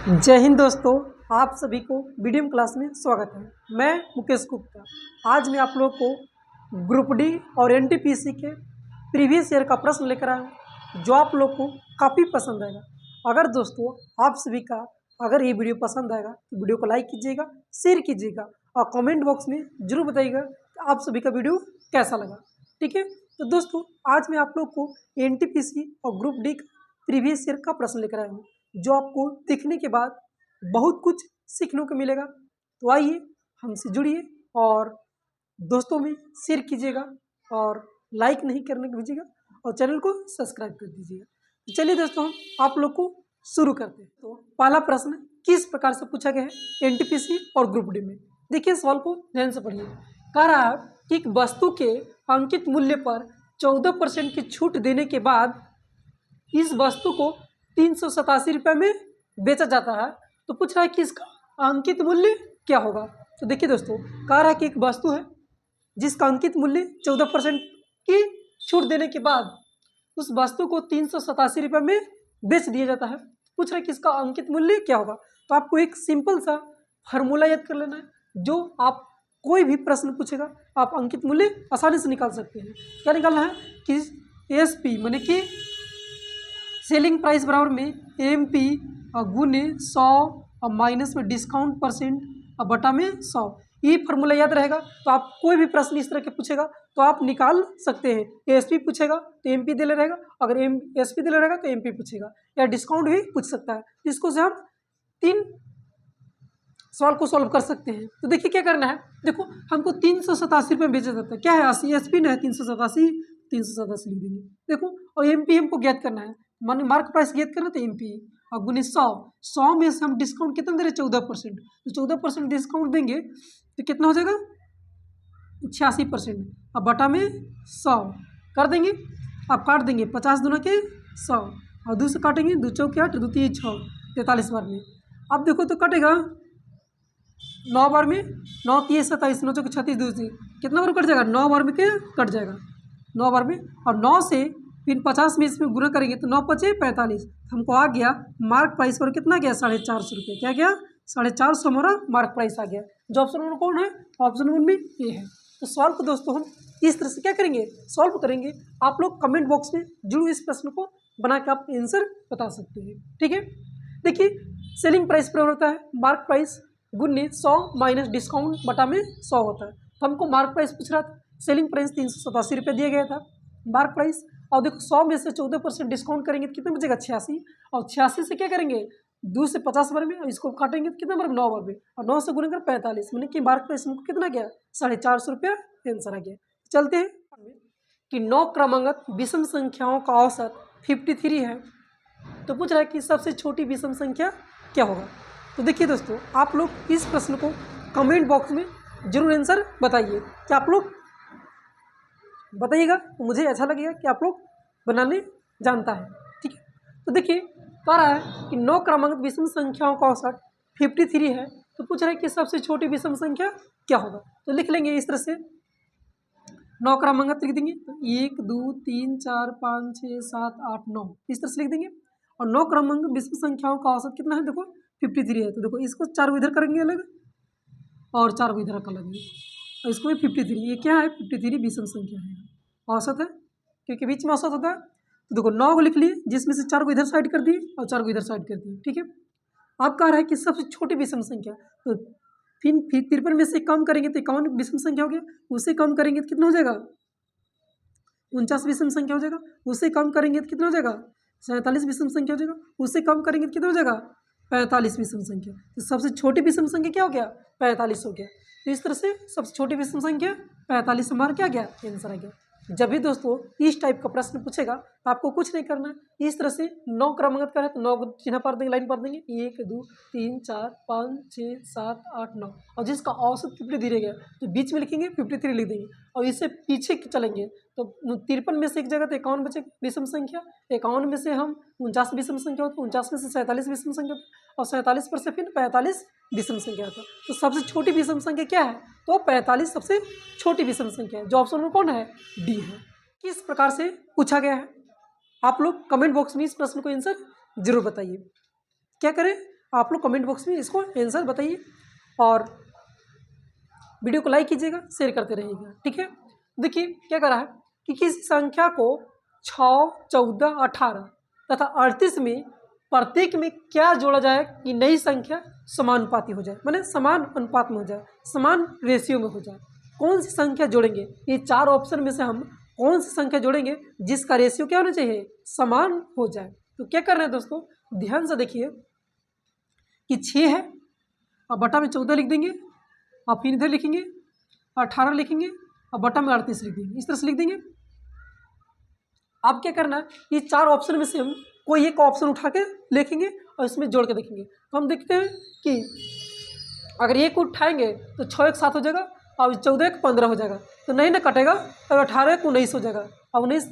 जय हिंद दोस्तों, आप सभी को वीडियो क्लास में स्वागत है। मैं मुकेश गुप्ता। आज मैं आप लोग को ग्रुप डी और एनटीपीसी के प्रीवियस ईयर का प्रश्न लेकर आया हूँ, जो आप लोग को काफ़ी पसंद आएगा। अगर दोस्तों आप सभी का अगर ये वीडियो पसंद आएगा तो वीडियो को लाइक कीजिएगा, शेयर कीजिएगा और कमेंट बॉक्स में जरूर बताइएगा कि आप सभी का वीडियो कैसा लगा। ठीक है, तो दोस्तों आज मैं आप लोग को एनटीपीसी और ग्रुप डी का प्रीवियस ईयर का प्रश्न लेकर आया हूँ, जो आपको देखने के बाद बहुत कुछ सीखने को मिलेगा। तो आइए हमसे जुड़िए और दोस्तों में शेयर कीजिएगा और लाइक नहीं करने को भेजिएगा और चैनल को सब्सक्राइब कर दीजिएगा। तो चलिए दोस्तों हम आप लोग को शुरू करते हैं। तो पहला प्रश्न किस प्रकार से पूछा गया है एनटीपीसी और ग्रुप डी में। देखिए सवाल को ध्यान से पढ़िए। कह रहा है कि एक वस्तु के अंकित मूल्य पर 14% की छूट देने के बाद इस वस्तु को 387 रुपये में बेचा जाता है। तो पूछ रहा है कि इसका अंकित मूल्य क्या होगा। तो देखिए दोस्तों, कह रहा है कि एक वस्तु है जिसका अंकित मूल्य 14% की छूट देने के बाद उस वस्तु को 387 रुपये में बेच दिया जाता है। पूछ रहा है कि इसका अंकित मूल्य क्या होगा। तो आपको एक सिंपल सा फार्मूला याद कर लेना है, जो आप कोई भी प्रश्न पूछेगा आप अंकित मूल्य आसानी से निकाल सकते हैं। क्या निकालना है कि एसपी माने कि सेलिंग प्राइस बराबर में एम पी गुने 100 और माइनस में डिस्काउंट परसेंट और बटा में 100। ये फार्मूला याद रहेगा तो आप कोई भी प्रश्न इस तरह के पूछेगा तो आप निकाल सकते हैं। एस पी पूछेगा तो एम पी दे रहेगा, अगर एम एस पी दे रहेगा तो एम पी पूछेगा, या डिस्काउंट भी पूछ सकता है। इसको से हम 3 सवाल को सॉल्व कर सकते हैं। तो देखिए क्या करना है। देखो हमको 387 रुपये बेचा जाता है। क्या है 80 एस पी ना है, 387 लिख देंगे। देखो और एम पी हमको ज्ञात करना है, मान मार्क प्राइस ज्ञात करना तो एम पी और गुने 100 में से हम डिस्काउंट कितना दे रहे हैं 14%। तो 14% डिस्काउंट देंगे तो कितना हो जाएगा 86% और बटा में 100 कर देंगे। अब काट देंगे 50 दूना के 100 और 2 से काटेंगे, 2 चौके 8, 2 3 6, 43 बार में। अब देखो तो कटेगा 9 बार में, 9 3 27, 9 चौके 36, 2 से कितना बार कट जाएगा 9 बार में के कट जाएगा 9 बार में। और 9 से फिर 50 में इसमें गुना करेंगे तो 9 पचे 45। हमको आ गया मार्क प्राइस पर कितना गया 450 रुपये। क्या गया 450 हमारा मार्क प्राइस आ गया। जो ऑप्शन नंबर कौन है, ऑप्शन नंबर में ये है। तो सवाल को दोस्तों हम इस तरह से क्या करेंगे सॉल्व करेंगे। आप लोग कमेंट बॉक्स में जरूर इस प्रश्न को बना के आप आंसर बता सकते हैं। ठीक है, देखिए सेलिंग प्राइस पर होता है मार्क प्राइस गुने 100 माइनस डिस्काउंट बटा में 100 होता है। तो हमको मार्क प्राइस पूछ रहा था, सेलिंग प्राइस 387 रुपये दिया गया था मार्क प्राइस। और देखो 100 में से 14% डिस्काउंट करेंगे तो कितना बचेगा 86, और 86 से क्या करेंगे 2 से 50 बार में, इसको काटेंगे तो कितना बार 9 बार में, और 9 से गुना कर 45, मैंने कि मार्क प्राइस हमको कितना गया 450 रुपया आंसर आ गया। चलते हैं कि 9 क्रमांगत विषम संख्याओं का औसत 53 है। तो पूछ रहा है कि सबसे छोटी विषम संख्या क्या होगा। तो देखिए दोस्तों, आप लोग इस प्रश्न को कमेंट बॉक्स में जरूर आंसर बताइए। क्या आप लोग बताइएगा तो मुझे अच्छा लगेगा कि आप लोग बनाने जानता है। ठीक है, तो देखिए कह रहा है कि 9 क्रमांकित विषम संख्याओं का औसत 53 है। तो पूछ रहा है कि सबसे छोटी विषम संख्या क्या होगा। तो लिख लेंगे इस तरह से, 9 क्रमांकित लिख देंगे तो 1 2 3 4 5 6 7 8 9 इस तरह से लिख देंगे। और 9 क्रमांकित विषम संख्याओं का औसत कितना है, देखो 53 है। तो देखो इसको 4 को इधर करेंगे अलग और 4 को इधर अलग, और इसको 53, ये क्या है 53 विषम संख्या है, औसत है क्योंकि बीच में औसत होता है। तो देखो 9 को लिख लिए, जिसमें से 4 को इधर साइड कर दिए और 4 को इधर साइड कर दिए। ठीक है, अब कह रहा है कि सबसे छोटी विषम संख्या, तो फिर 53 में से कम करेंगे तो 51 विषम संख्या हो गया, उससे कम करेंगे तो कितना हो जाएगा 49 विषम संख्या हो जाएगा, उससे कम करेंगे तो कितना हो जाएगा 47 विषम संख्या हो जाएगा, उससे कम करेंगे तो कितना हो जाएगा 45 विषम संख्या। तो सबसे छोटी विषम संख्या क्या हो गया 45 हो गया। तो इस तरह से सबसे छोटी विषम संख्या 45 हमारा क्या गया आंसर आ गया। जब भी दोस्तों इस टाइप का प्रश्न पूछेगा तो आपको कुछ नहीं करना है, इस तरह से 9 क्रमांकित करें तो 9 को चिन्ह पढ़ देंगे, लाइन पढ़ देंगे 1 2 3 4 5 6 7 8 9, और जिसका औसत 53 गया तो बीच में लिखेंगे 53 लिख देंगे। और इससे पीछे चलेंगे तो 53 में से एक जगह तो 51 बचे विषम संख्या, 51 में से हम 49 विषम संख्या होती है, 49 में से 47 विषम संख्या होती है, और 47 पर से फिर 45 विषम संख्या होता है। तो सबसे छोटी विषम संख्या क्या है, तो 45 सबसे छोटी विषम संख्या है। जो ऑप्शन में कौन है डी है। किस प्रकार से पूछा गया है आप लोग कमेंट बॉक्स में इस प्रश्न को आंसर जरूर बताइए। क्या करें आप लोग कमेंट बॉक्स में इसको आंसर बताइए और वीडियो को लाइक कीजिएगा, शेयर करते रहिएगा, ठीक है। देखिए क्या कर रहा है कि किसी संख्या को 6, 14, 18 तथा 38 में प्रत्येक में क्या जोड़ा जाए कि नई संख्या समानुपाती हो जाए, माने समान अनुपात में हो जाए, समान रेशियो में हो जाए। कौन सी संख्या जोड़ेंगे? ये 4 ऑप्शन में से हम कौन सी संख्या जोड़ेंगे जिसका रेशियो क्या होना चाहिए? समान हो जाए। तो क्या कर रहे हैं दोस्तों, ध्यान से देखिए कि 6 है और बटा में 14 लिख देंगे और फिर इधर लिखेंगे 18 लिखेंगे और बटा में 38 लिख देंगे, इस तरह से लिख देंगे। अब क्या करना है, ये 4 ऑप्शन में से हम कोई एक ऑप्शन उठा के लिखेंगे और इसमें जोड़ के देखेंगे। तो हम देखते हैं कि अगर एक उठाएंगे तो 6 एक 7 हो जाएगा और 14 एक 15 हो जाएगा, तो नहीं ना कटेगा। तो 18 एक 19 हो जाएगा और 19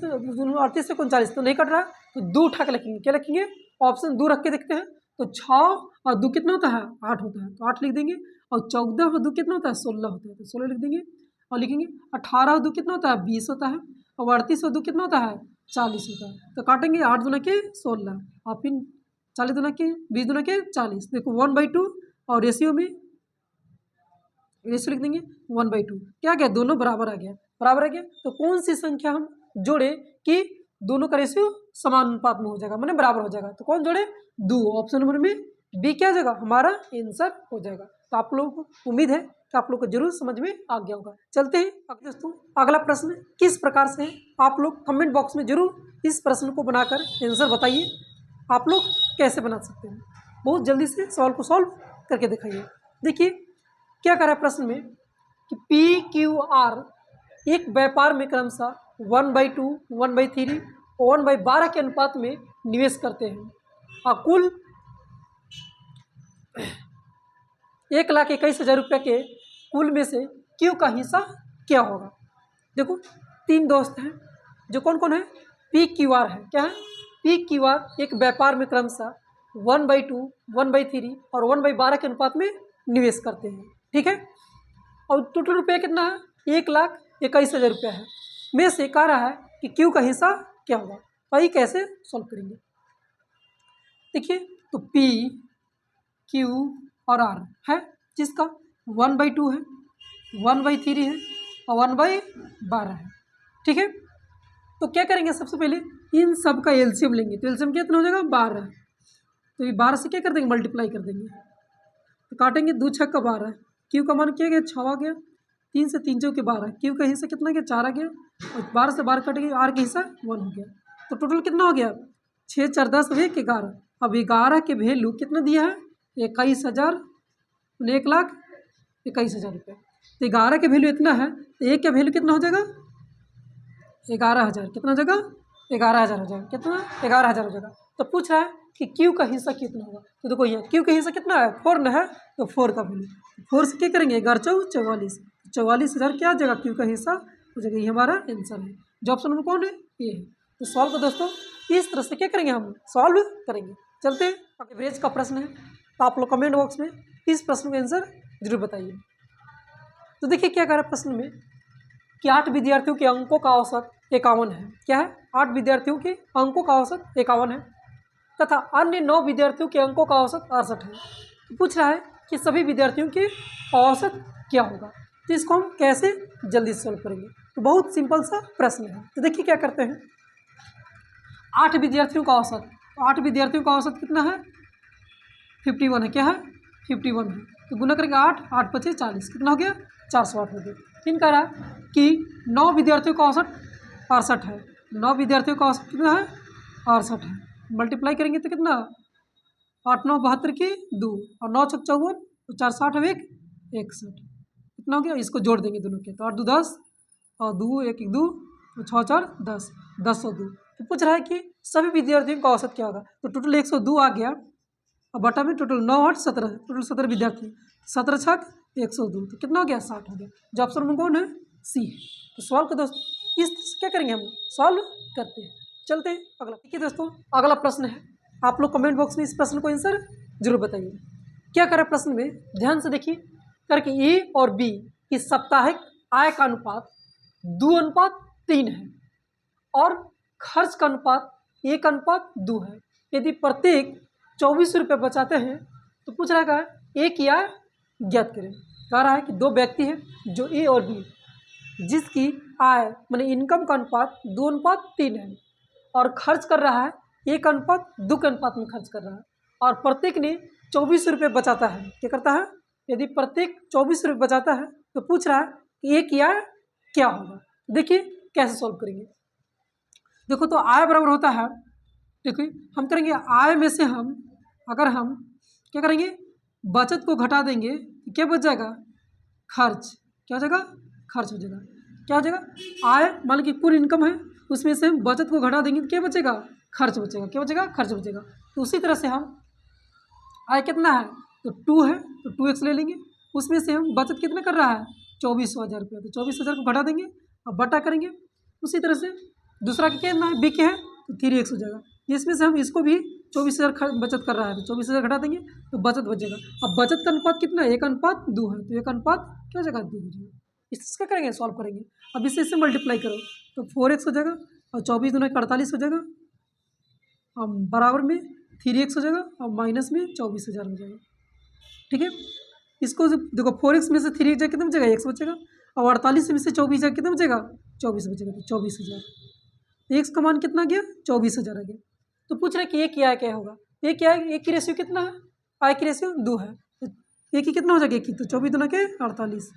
38 से 39 तो नहीं कट रहा, तो 2 उठा के लिखेंगे। क्या लिखेंगे? ऑप्शन 2 रख के देखते हैं। तो 6 और 2 कितना होता है? 8 होता है, तो 8 लिख देंगे। और 14 और 2 कितना होता है? 16 होता है, तो 16 लिख देंगे। और लिखेंगे 18 और 2 कितना होता है? 20 होता है। और 38 और 2 कितना होता है? 40 होता है। तो काटेंगे 8 दूना के 16 और फिर 40 दूना के 20 दूना के 40। देखो 1/2 और रेशियो में रेशियो लिख देंगे 1/2। क्या गया? दोनों बराबर आ गया, बराबर आ गया। तो कौन सी संख्या हम जोड़े कि दोनों का रेशियो समानुपात में हो जाएगा, माने बराबर हो जाएगा? तो कौन जोड़े? 2। ऑप्शन नंबर में बी क्या जाएगा? हमारा आंसर हो जाएगा। तो आप लोगों को उम्मीद है कि आप लोग को जरूर समझ में आ गया होगा। चलते हैं अगले दोस्तों, अगला प्रश्न किस प्रकार से है? आप लोग कमेंट बॉक्स में जरूर इस प्रश्न को बनाकर आंसर बताइए। आप लोग कैसे बना सकते हैं, बहुत जल्दी से सवाल को सॉल्व करके दिखाइए। देखिए क्या करा प्रश्न में कि पी क्यू आर एक व्यापार में क्रमशः 1/2, 1/3 और 1/12 के अनुपात में निवेश करते हैं और कुल 1,21,000 रुपये के कुल में से क्यू का हिस्सा क्या होगा? देखो 3 दोस्त हैं, जो कौन कौन है? पी क्यू आर है। क्या है? पी क्यू आर एक व्यापार में क्रमशः 1/2, 1/3 और 1/12 के अनुपात में निवेश करते हैं, ठीक है। और टोटल रुपया कितना है? 1,21,000 रुपया है। में से कह रहा है कि क्यू का हिस्सा क्या होगा। भाई कैसे सॉल्व करेंगे? देखिए तो पी क्यू और आर है, जिसका 1/2 है, 1/3 है और 1/12 है, ठीक है। तो क्या करेंगे? सबसे पहले इन सब का एलसीएम लेंगे। तो एलसीएम कितना हो जाएगा? 12। तो ये 12 से क्या कर देंगे? मल्टीप्लाई कर देंगे। तो काटेंगे 2 छक्का 12। क्यू का मान क्या गया? 6 आ गया। 3 से 3 चौके 12। क्यू का हिस्सा कितना गया? 4 आ गया। और 12 से 12 कटेंगे, आर का हिस्सा 1 हो गया। तो टोटल कितना हो गया? 6 4 10 और 1 11। अब 11 के वैल्यू कितना दिया है? 21,000, 1,21,000 रुपये। तो 11 के वैल्यू इतना है, तो एक का वैल्यू कितना हो जाएगा? 11,000। कितना हो जाएगा? 11,000 हो जाएगा। कितना? 11,000 हो जाएगा। तो पूछ रहा है कि क्यू का हिस्सा कितना होगा। तो देखो यहाँ क्यू का हिस्सा कितना है? 4 न है, तो 4 का वैल्यू 4 से क्या करेंगे? 11 चौक 44। 44,000 क्या आ जाएगा? क्यू का हिस्सा हो जाएगा। ये हमारा आंसर है। जो ऑप्शन नंबर कौन है? ये है। तो सॉल्व को दोस्तों इस तरह से क्या करेंगे? हम सॉल्व करेंगे। चलते हैं एवरेज का प्रश्न है, तो आप लोग कमेंट बॉक्स में इस प्रश्न का आंसर जरूर बताइए। तो देखिए क्या कह रहा है प्रश्न में कि 8 विद्यार्थियों के अंकों का औसत 51 है। क्या है? 8 विद्यार्थियों के अंकों का औसत 51 है तथा अन्य 9 विद्यार्थियों के अंकों का औसत 68 है। तो पूछ रहा है कि सभी विद्यार्थियों के औसत क्या होगा। तो इसको हम कैसे जल्दी सॉल्व करेंगे? तो बहुत सिंपल सा प्रश्न है। तो देखिए क्या करते हैं, 8 विद्यार्थियों का औसत, 8 विद्यार्थियों का औसत कितना है? 51 है। क्या है? 51 है। तो गुना करेंगे 8, 8 × 5 = 40। कितना हो गया? 408 हो गया। फिर कह रहा है कि 9 विद्यार्थियों का औसत 68 है। 9 विद्यार्थियों का औसत कितना है? 68 है। मल्टीप्लाई करेंगे तो कितना? 8 9 72 की 2 और 9 6 54, तो 4 60 और 1 61। कितना हो गया? इसको जोड़ देंगे दोनों के, तो 8 2 10 और 2 1 1 2 और 6 4 10, 1002। तो पूछ रहा है कि सभी विद्यार्थियों का औसत क्या होगा। तो टोटल 102 आ गया और बटा में टोटल 9 8 17, टोटल 17 विद्यार्थी, 17 छक 102। तो कितना हो गया? 60 हो गया। जो ऑप्शन में कौन है? सी है। तो सवाल को दोस्तों इस क्या करेंगे? हम सॉल्व करते हैं। चलते हैं अगला। देखिए दोस्तों अगला प्रश्न है, आप लोग कमेंट बॉक्स में इस प्रश्न को आंसर जरूर बताइए। क्या करें प्रश्न में? ध्यान से देखिए करके ए और बी की साप्ताहिक आय का अनुपात 2:3 है और खर्च का अनुपात 1:2 है। यदि प्रत्येक 24 रुपये बचाते हैं तो पूछ रहा है ए की आय ज्ञात करें। कह रहा है कि दो व्यक्ति हैं जो ए और बी, जिसकी आय माने इनकम का अनुपात 2:3 है और खर्च कर रहा है 1:2 के अनुपात में खर्च कर रहा है, और प्रत्येक ने 24 रुपये बचाता है। क्या करता है? यदि प्रत्येक 24 रुपये बचाता है तो पूछ रहा है कि ए की आय क्या होगा। देखिए कैसे सॉल्व करेंगे। देखो तो आय बराबर होता है, देखिए हम करेंगे आय में से हम अगर हम क्या करेंगे, बचत को घटा देंगे तो क्या बच जाएगा? खर्च। क्या हो जाएगा? खर्च हो जाएगा। क्या हो जाएगा? आय मान लो कि पूरी इनकम है, उसमें से हम बचत को घटा देंगे तो क्या बचेगा? खर्च बचेगा। क्या बचेगा? खर्च बचेगा। तो उसी तरह से हम आय कितना है तो 2 है तो 2x ले लेंगे, उसमें से हम बचत कितना कर रहा है 24,000 रुपये, तो 24,000 को घटा देंगे और बटा करेंगे। उसी तरह से दूसरा का कितना है, बी के है तो 3x हो जाएगा, जिसमें से हम इसको भी 24,000 बचत कर रहा है तो 24,000 घटा देंगे तो बचत बचेगा। अब बचत का अनुपात कितना है 1:2 है, तो 1:2 क्या हो जाएगा 2 हो जाएगा। इसका करेंगे सॉल्व करेंगे। अब इससे मल्टीप्लाई करो तो 4x हो जाएगा और 24 दूना 48 हो जाएगा, अब बराबर में 3x हो जाएगा और माइनस में 24,000 हो जाएगा। ठीक है, इसको देखो 4x में से 3 जाए कितना बचेगा? x बचेगा, और 48 में से 24 जाए कितना बचेगा? 24 बचेगा, तो 24,000। x का मान कितना गया? 24,000 आ गया। तो पूछ रहे कि ये क्या है, क्या होगा? ये क्या है? एक की रेशियो कितना है? आय की रेशियो 2 है, तो एक की कितना हो जाएगा? एक की तो 24 दूना के 48,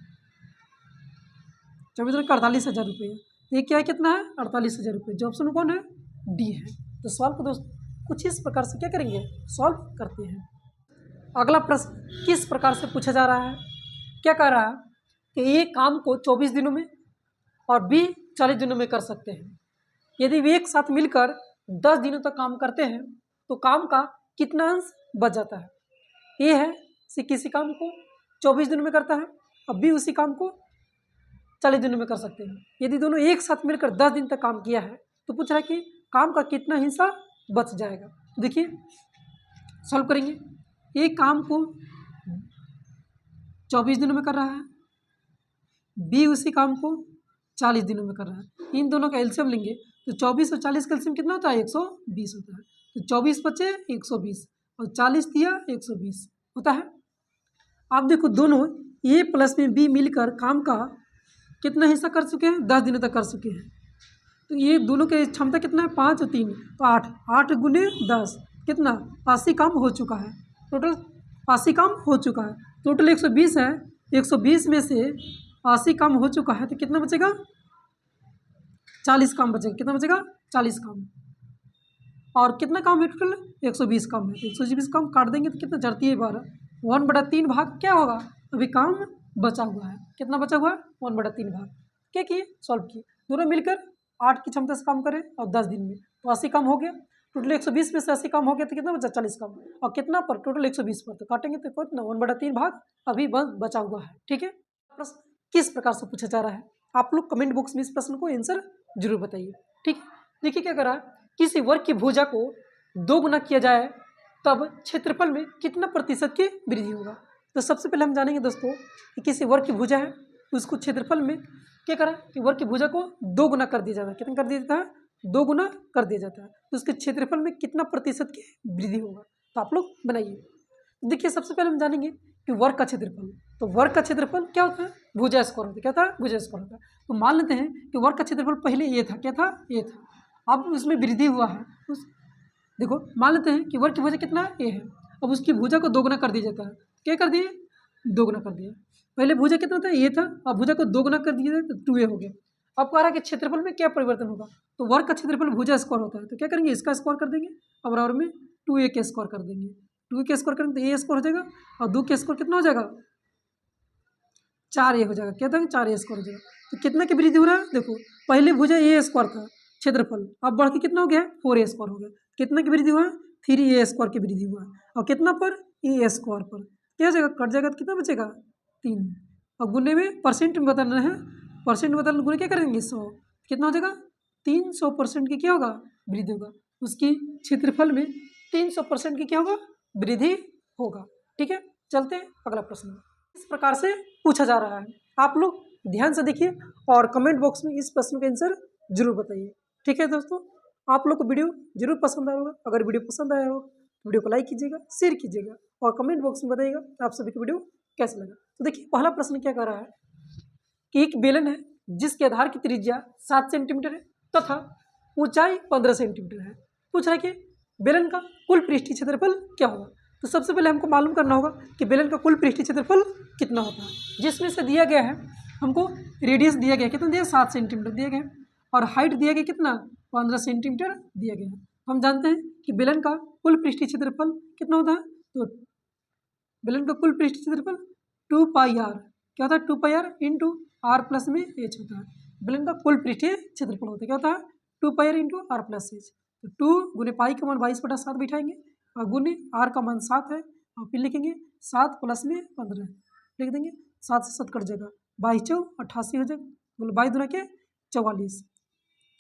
24 दूना 48,000 रुपये। ये क्या है? कितना है? 48,000 रुपये। जो ऑप्शन कौन है? डी है। तो सॉल्व को दोस्त कुछ इस प्रकार से क्या करेंगे, सॉल्व करते हैं। अगला प्रश्न किस प्रकार से पूछा जा रहा है? क्या कह रहा है कि ए काम को 24 दिनों में और बी 40 दिनों में कर सकते हैं। यदि वे एक साथ मिलकर 10 दिनों तक काम करते हैं तो काम का कितना अंश बच जाता है? ए है से किसी काम को 24 दिनों में करता है और बी उसी काम को 40 दिनों में कर सकते हैं। यदि दोनों एक साथ मिलकर 10 दिन तक काम किया है तो पूछ रहा है कि काम का कितना हिस्सा बच जाएगा। देखिए सॉल्व करेंगे। एक काम को 24 दिनों में कर रहा है, बी उसी काम को 40 दिनों में कर रहा है। इन दोनों का एलसीएम लेंगे तो 24 और 40 का एलसीएम कितना होता है? 120 होता है। तो 24 बचे 120 और 40 दिया 120 होता है। आप देखो दोनों ए प्लस में बी मिलकर काम का कितना हिस्सा कर चुके हैं? 10 दिनों तक कर चुके हैं। तो ये दोनों की क्षमता कितना है? 5 और 3 तो 8, 8 गुने 10 कितना? 80 काम हो चुका है। टोटल 80 काम हो चुका है। टोटल 120 है, 120 में से 80 काम हो चुका है तो कितना बचेगा? 40 काम बचेगा। कितना बचेगा? 40 काम। और कितना काम है टोटल? 120 काम है। 120 काम काट देंगे तो कितना? 12 1/3 भाग क्या होगा? अभी काम बचा हुआ है। कितना बचा हुआ है? 1/3 भाग। क्या किए? सॉल्व किए। दोनों मिलकर 8 की क्षमता से काम करें और 10 दिन में तो 80 काम हो गया। टोटल 120 में से 80 काम हो गया तो कितना बचा? 40 काम। और कितना पर? टोटल 120 पर, तो काटेंगे तो कितना? 1/3 भाग अभी बचा हुआ है। ठीक है, प्रश्न किस प्रकार से पूछा जा रहा है आप लोग कमेंट बॉक्स में इस प्रश्न को आंसर जरूर बताइए। ठीक है, देखिए क्या करा, किसी वर्ग की भुजा को 2 गुना किया जाए तब क्षेत्रफल में कितना प्रतिशत की वृद्धि होगा। तो सबसे पहले हम जानेंगे दोस्तों कि किसी वर्ग की भुजा है तो उसको क्षेत्रफल में क्या करा कि वर्ग की भुजा को 2 गुना कर दिया जाता है। कितना कर दिया जाता है? 2 गुना कर दिया जाता है। तो उसके क्षेत्रफल में कितना प्रतिशत की वृद्धि होगा, तो आप लोग बनाइए। देखिए सबसे पहले हम जानेंगे कि वर्ग का क्षेत्रफल। तो वर्ग का क्षेत्रफल क्या होता है? भुजा स्क्वायर होता है। क्या होता है? भुजा स्क्वायर होता है। तो मान लेते हैं कि वर्ग का क्षेत्रफल पहले ये था। क्या था? ये था। अब उसमें वृद्धि हुआ है। देखो मान लेते हैं कि वर्ग की भुजा कितना है? ये है। अब उसकी भुजा को 2 गुना कर दिया जाता है। क्या कर दिए? 2 गुना कर दिया। पहले भुजा कितना था? ये था। अब भुजा को 2 गुना कर दिया तो 2a हो गया। अब कह रहा है कि क्षेत्रफल में क्या परिवर्तन होगा, तो वर्ग का क्षेत्रफल भुजा स्क्वायर होता है। तो क्या करेंगे? इसका स्क्वायर कर देंगे और बराबर में 2a के स्क्वायर कर देंगे। 2a के स्क्वायर करेंगे तो a स्क्वायर हो जाएगा और 2 के स्क्वायर कितना हो जाएगा? 4a हो जाएगा। क्या था? 4a स्क्वायर हो जाएगा। तो कितना की वृद्धि हो रहा है? देखो पहले भुजा a स्क्वायर था क्षेत्रफल, अब बढ़ के कितना हो गया? 4a स्क्वायर हो गया। कितना की वृद्धि हुआ है? 3a स्क्वायर की वृद्धि हुआ है। और कितना पर? a स्क्वायर पर। क्या हो जाएगा? कट जाएगा तो कितना बचेगा? 3। और गुने में परसेंट में बदलना है, परसेंट में बदलना गुने क्या करेंगे? 100। कितना हो जाएगा? 300% की क्या होगा? वृद्धि होगा। उसकी क्षेत्रफल में 300% की क्या होगा? वृद्धि होगा। ठीक है, चलते हैं अगला प्रश्न। इस प्रकार से पूछा जा रहा है, आप लोग ध्यान से देखिए और कमेंट बॉक्स में इस प्रश्न का आंसर जरूर बताइए। ठीक है दोस्तों, आप लोग को वीडियो जरूर पसंद आया होगा। अगर वीडियो पसंद आया हो वीडियो को लाइक कीजिएगा, शेयर कीजिएगा और कमेंट बॉक्स में बताइएगा आप सभी को वीडियो कैसा लगा। तो देखिए पहला प्रश्न क्या कर रहा है कि एक बेलन है जिसके आधार की त्रिज्या 7 सेंटीमीटर है तथा ऊंचाई 15 सेंटीमीटर है। पूछ रहा है कि बेलन का कुल पृष्ठीय क्षेत्रफल क्या होगा। तो सबसे पहले हमको मालूम करना होगा कि बेलन का कुल पृष्ठीय क्षेत्रफल कितना होता है, जिसमें से दिया गया है हमको रेडियस दिया गया कितना दिया 7 सेंटीमीटर दिया गया और हाइट दिया गया कितना 15 सेंटीमीटर दिया गया है। हम जानते हैं कि बेलन का कुल पृष्ठीय क्षेत्रफल कितना होता है, तो बेलन का कुल पृष्ठीय क्षेत्रफल 2 पाई आर क्या होता है 2 pi R into R plus में एच होता है। बेलन का कुल पृष्ठीय क्षेत्रफल होता है क्या होता है 2 pi R into R plus H. तो 2 गुने पाई का मान 22/7 बिठाएंगे और गुने आर का मान 7 है और फिर लिखेंगे 7 प्लस में 15 लिख देंगे 7 से 7 कट जाएगा 22 चौक 88 हो जाएगा, बोलो 22 दूना के 44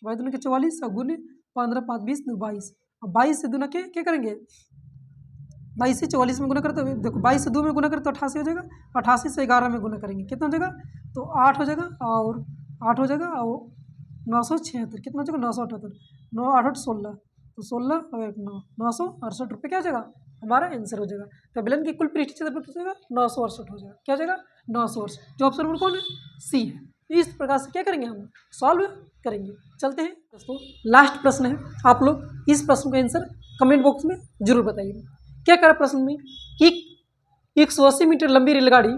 22 दूना के 44 और गुने 15 5 20 22 और 22 से दूना के क्या करेंगे 22 से 44 में गुना करते हुए देखो 22 से 2 में गुना करते तो 88 हो जाएगा, 88 से 11 में गुना करेंगे कितना हो जाएगा तो 8 हो जाएगा और 8 हो जाएगा और 976 कितना हो जाएगा 978 9 8 8 16 तो 16 और 1 9 968 रुपये क्या हो जाएगा हमारा आंसर हो जाएगा। तो बेलन की कुल पृष्ठीय क्षेत्रफल कितना हो जाएगा 968 हो जाएगा, क्या हो जाएगा 968। जो ऑप्शन नंबर कौन है सी है। इस प्रकार से क्या करेंगे हम सॉल्व करेंगे। चलते हैं दोस्तों लास्ट प्रश्न है, आप लोग इस प्रश्न का आंसर कमेंट बॉक्स में जरूर बताइए। क्या करा प्रश्न में कि 180 मीटर लंबी रेलगाड़ी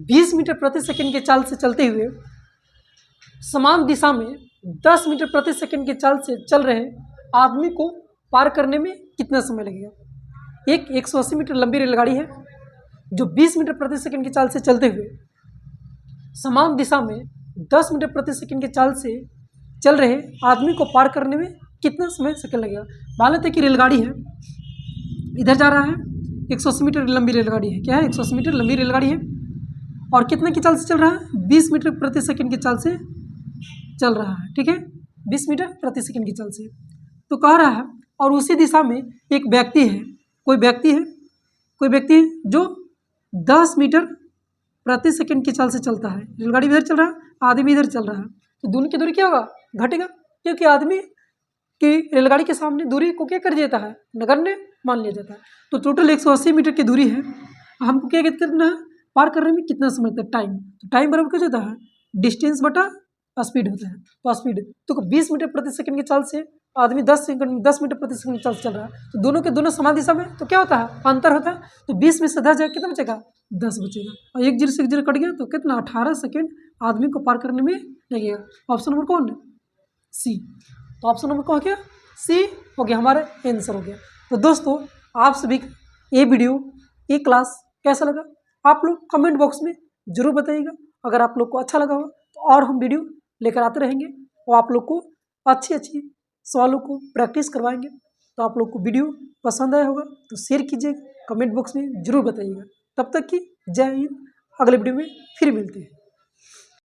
20 मीटर प्रति सेकंड के चाल से चलते हुए समान दिशा में 10 मीटर प्रति सेकंड के चाल से चल रहे आदमी को पार करने में कितना समय लगेगा। एक 180 मीटर लंबी रेलगाड़ी है जो 20 मीटर प्रति सेकंड की चाल से चलते हुए समान दिशा में 10 मीटर प्रति सेकंड के चाल से चल रहे आदमी को पार करने में कितना समय सेकंड लगेगा। मान लेते हैं कि रेलगाड़ी है इधर जा रहा है 180 मीटर लंबी रेलगाड़ी है, क्या है 180 मीटर लंबी रेलगाड़ी है और कितने की चाल से चल रहा है 20 मीटर प्रति सेकंड की चाल से चल रहा है, ठीक है 20 मीटर प्रति सेकंड की चाल से। तो कह रहा है और उसी दिशा में एक व्यक्ति है कोई व्यक्ति है जो 10 मीटर प्रति सेकंड की चाल से चलता है। रेलगाड़ी इधर चल रहा है आदमी इधर चल रहा है, तो दोनों की दूरी क्या होगा घटेगा, क्योंकि आदमी की रेलगाड़ी के सामने दूरी को क्या कर देता है नगण्य मान लिया जाता है। तो टोटल 180 मीटर की दूरी है, हमको क्या करना है पार करने में कितना समय लगता है टाइम। तो टाइम बराबर क्या होता है डिस्टेंस बटा स्पीड होता है। तो स्पीड तो 20 मीटर प्रति सेकंड की चाल से आदमी 10 मीटर प्रति सेकंड की चाल से चल रहा है, तो दोनों के दोनों समान दिशा में तो क्या होता है अंतर होता है। तो 20 में से 10 जाएगा कितना बचेगा 10 बचेगा और 1 0 से 1 0 कट गया तो कितना 18 सेकंड आदमी को पार करने में लगेगा। ऑप्शन नंबर कौन है सी। तो ऑप्शन नंबर कौन हो गया सी हो गया, हमारा आंसर हो गया। तो दोस्तों आप सभी ये वीडियो ये क्लास कैसा लगा आप लोग कमेंट बॉक्स में जरूर बताइएगा। अगर आप लोग को अच्छा लगा हो तो और हम वीडियो लेकर आते रहेंगे और आप लोग को अच्छी सवालों को प्रैक्टिस करवाएंगे। तो आप लोग को वीडियो पसंद आया होगा तो शेयर कीजिए, कमेंट बॉक्स में जरूर बताइएगा। तब तक की जय हिंद, अगले वीडियो में फिर मिलते हैं।